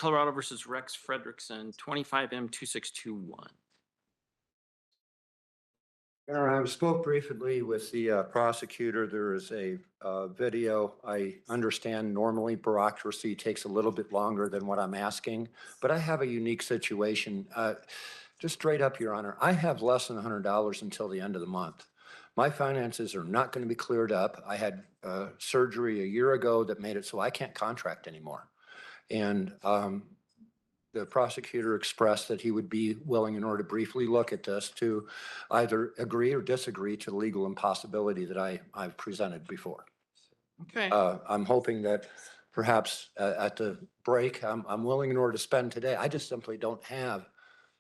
Colorado versus Rex Frederickson, 25M2621. I spoke briefly with the prosecutor. There is a video. I understand normally bureaucracy takes a little bit longer than what I'm asking, but I have a unique situation. Just straight up, Your Honor, I have less than $100 until the end of the month. My finances are not going to be cleared up. I had surgery a year ago that made it so I can't contract anymore. And the prosecutor expressed that he would be willing, in order to briefly look at this, to either agree or disagree to the legal impossibility that I've presented before. Okay. I'm hoping that perhaps at the break, I'm willing in order to spend today. I just simply don't have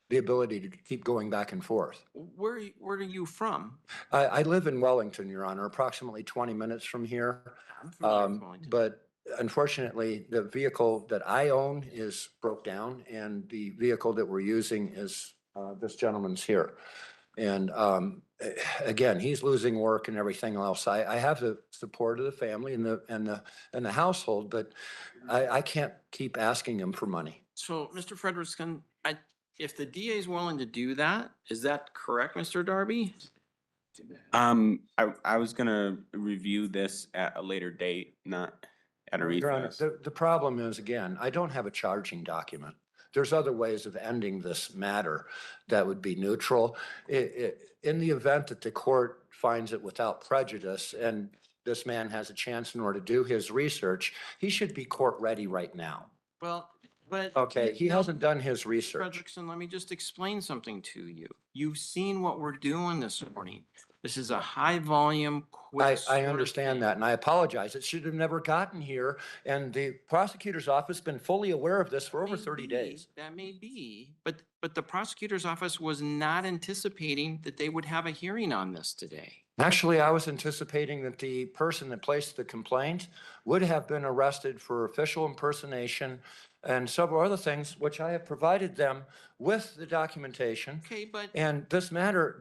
the ability to keep going back and forth. Where are you from? I live in Wellington, Your Honor, approximately 20 minutes from here. I'm familiar with Wellington. But unfortunately, the vehicle that I own is broke down, and the vehicle that we're using is this gentleman's here. And again, he's losing work and everything else. I have the support of the family and the household, but I can't keep asking him for money. So, Mr. Frederickson, if the DA is willing to do that, is that correct, Mr. Darby? I was gonna review this at a later date, not at a Your Honor, recess. the problem is, again, I don't have a charging document. There's other ways of ending this matter that would be neutral. In the event that the court finds it without prejudice and this man has a chance in order to do his research, he should be court ready right now. Well, but. Okay, he no, hasn't done his research. Frederickson, let me just explain something to you. You've seen what we're doing this morning. This is a high volume, quick. I understand that, and I apologize. It should have never gotten here, and the prosecutor's office has been fully aware of this for over 30 days. That may be, but the prosecutor's office was not anticipating that they would have a hearing on this today. Actually, I was anticipating that the person that placed the complaint would have been arrested for official impersonation and several other things, which I have provided them with the documentation. Okay, but. And this matter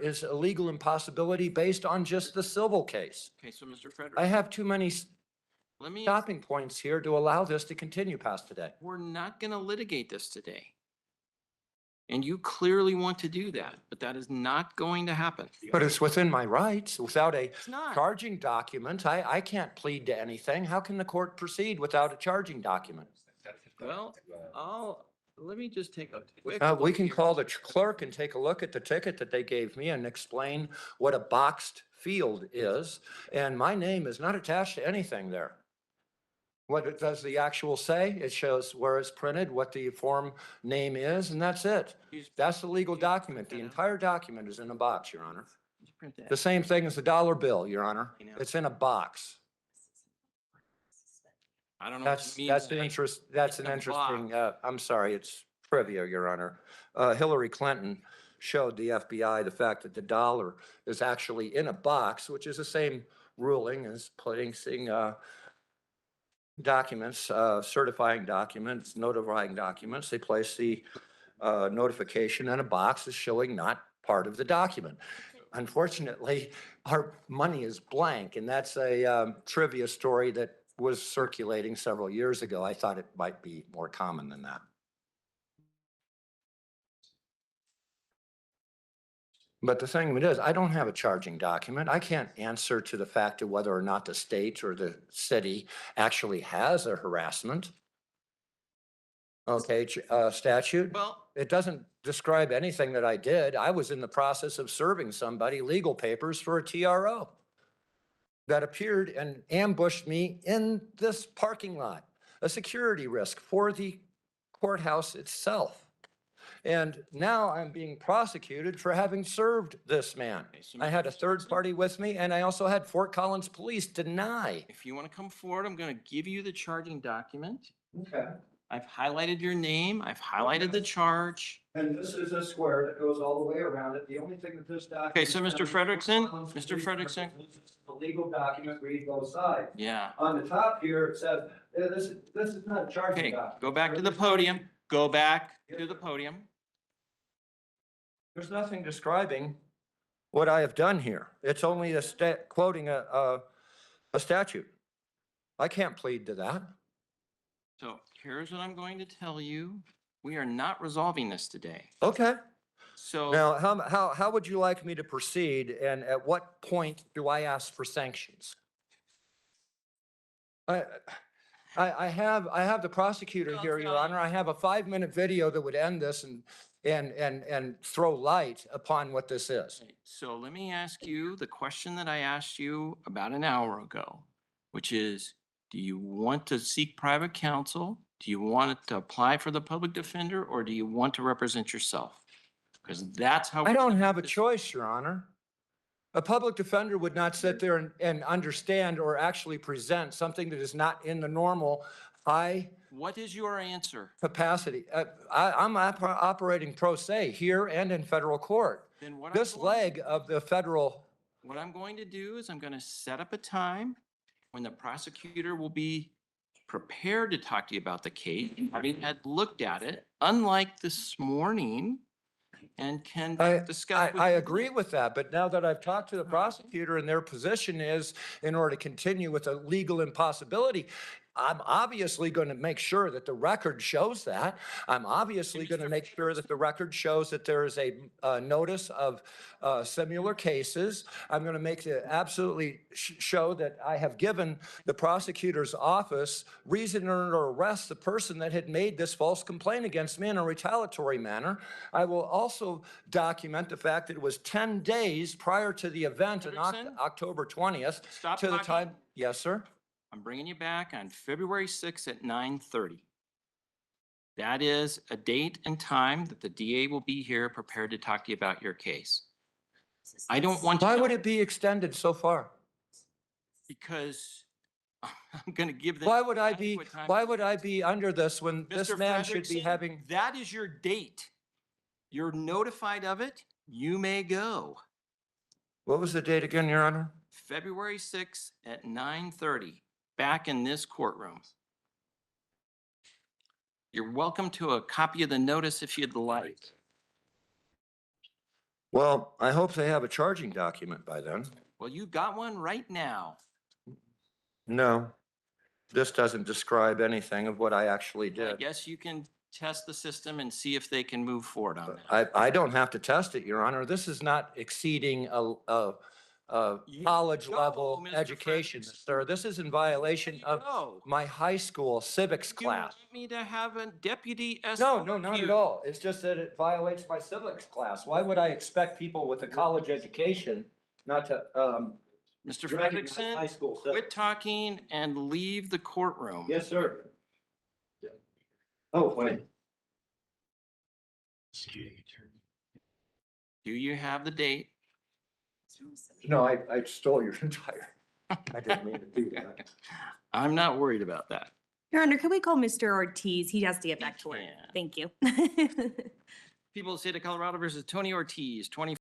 is a legal impossibility based on just the civil case. Okay, so Mr. Frederickson. I have too many Let me. stopping points here to allow this to continue past today. We're not going to litigate this today. And you clearly want to do that, but that is not going to happen. But it's within my rights. Without a It's not. charging document, I can't plead to anything. How can the court proceed without a charging document? Well, let me just take a quick. We look can here. call the clerk and take a look at the ticket that they gave me and explain what a boxed field is. And my name is not attached to anything there. What does the actual say? It shows where it's printed, what the form name is, and that's it. That's the legal document. The entire document is in a box, Your Honor. Did you print that? The same thing as the dollar bill, Your Honor. It's in a box. I don't know. what you mean That's by an in a interesting, I'm sorry, it's trivia, Your Honor. Hillary Clinton showed the FBI the fact that the dollar is actually in a box, which is the same ruling as placing documents, certifying documents, notifying documents. They place the notification in a box as showing not part of the document. Unfortunately, our money is blank, and that's a trivia story that was circulating several years ago. I thought it might be more common than that. But the thing of it is, I don't have a charging document. I can't answer to the fact of whether or not the state or the city actually has a harassment. Okay, statute. Well, It doesn't describe anything that I did. I was in the process of serving somebody legal papers for a TRO that appeared and ambushed me in this parking lot, a security risk for the courthouse itself. And now I'm being prosecuted for having served this man. okay, so I Mr. had a third Frederickson, party with me, and I also had Fort Collins Police deny. If you want to come forward, I'm going to give you the charging document. Okay. I've highlighted your name. I've highlighted the charge. And this is a square that goes all the way around it. The only thing that this document. Okay, so Mr. Frederickson, Mr. Frederickson. The legal document reads both sides. Yeah. On the top here, it says, this is not a charging Okay, document. go back to the podium. Go back to the podium. There's nothing describing what I have done here. It's only quoting a statute. I can't plead to that. So Here's what I'm going to tell you. We are not resolving this today. Okay. So Now, how would you like me to proceed, and at what point do I ask for sanctions? I have the prosecutor I'll here, tell Your you. Honor. I have a 5-minute video that would end this and throw light upon what this is. okay, so let me ask you the question that I asked you about an hour ago, which is, do you want to seek private counsel? Do you want to apply for the public defender, or do you want to represent yourself? Because that's how. I don't have a this- choice, Your Honor. A public defender would not sit there and understand or actually present something that is not in the normal high What is your answer? capacity. I'm operating pro se here and in federal court. Then what This leg of the federal, what I'm going to do is I'm going to set up a time when the prosecutor will be prepared to talk to you about the case, having had looked at it, unlike this morning, and can discuss. with I you. agree with that, but now that I've talked to the prosecutor and their position is in order to continue with a legal impossibility, I'm obviously going to make sure that the record shows that. I'm obviously going to Mr. make sure that the record shows that there is a notice of similar cases. I'm going to make the absolutely show that I have given the prosecutor's office reason to arrest the person that had made this false complaint against me in a retaliatory manner. I will also document the fact that it was 10 days prior to the event on Frederickson? October 20th. Stop To the talking. time, yes, sir. I'm bringing you back on February 6th at 9:30. That is a date and time that the DA will be here prepared to talk to you about your case. I don't want Why you would to, it be extended so far? because I'm going to give them. Why would I be, adequate time. why would I be under this when this Mr. man should be Frederickson, having? that is your date. You're notified of it. You may go. What was the date again, Your Honor? February 6th at 9:30, back in this courtroom. You're welcome to a copy of the notice if you'd like. Well, I hope they have a charging document by then. Well, you got one right now. No, this doesn't describe anything of what I actually I did. guess you can test the system and see if they can move forward on that. I don't have to test it, Your Honor. This is not exceeding a You college go, level Mr. education, Frederickson. sir. This is in violation of No. my high school civics You want class. me to have a deputy No, escort no, not you? at all. It's just that it violates my civics class. Why would I expect people with a college education not to, Mr. recognize Frederickson, high school quit civics? talking and leave the courtroom. Yes, sir. Oh, wait. Do you have the date? No, I stole your entire, I didn't mean to do that. I'm not worried about that. Your Honor, could we call Mr. Ortiz? He has to get He back to work. can. Thank you. People of the state of Colorado versus Tony Ortiz, 20